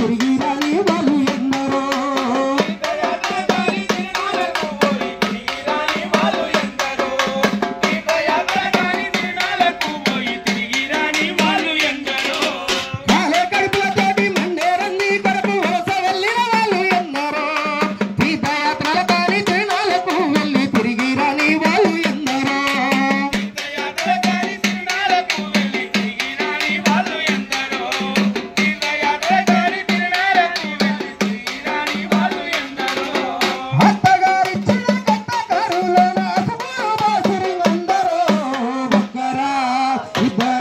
తిరిగి రాని వాళ్ళు ఎందరో కాలే కడుపులతోటి మండేరన్ని కడుపు వలస వెళ్ళిన వాళ్ళు ఎందరో తీర్థయాత్రల కాని తిరునాళ్ళకు వెళ్ళి తిరిగి రాని వాళ్ళు ఎందరో అత్తగారిచ్చిన కట్టకారులోన అసలు బాసురు అందరో ఒక్కరా ఇద్దరా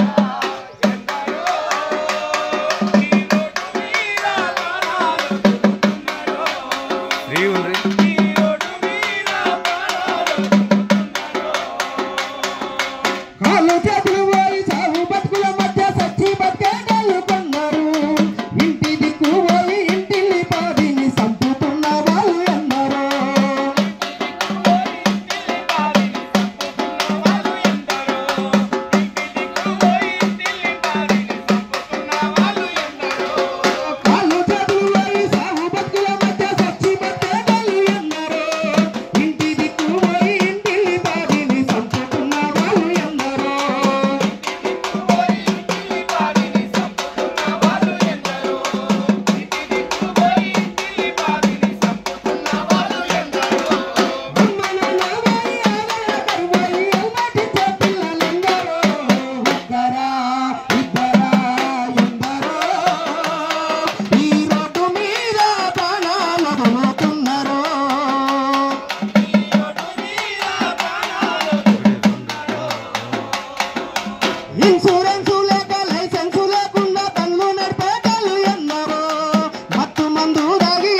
కాళ్ళు చేతులు పోయి సాగు బతుకుల మధ్య సచ్చి బతికే కాళ్ళు కొన్నారు ఇంటి దిక్కు పోయి ఇంటిని పాదిని సంపుతున్న వాళ్ళు ఎందరో కాళ్ళు చేతులు పోయి సాగు బతుకుల మధ్య సచ్చి బతికే కాళ్ళు ఎందరో ఇంటి దిక్కు పోయి ఇంటిని పాదిని సంపుతున్న వాళ్ళు ఎందరో ఇన్సూరెన్స్ లేక లైసెన్స్ లేకుండా పనులు నడిపే వాళ్ళు ఎందరో మత్తు మందు దాగి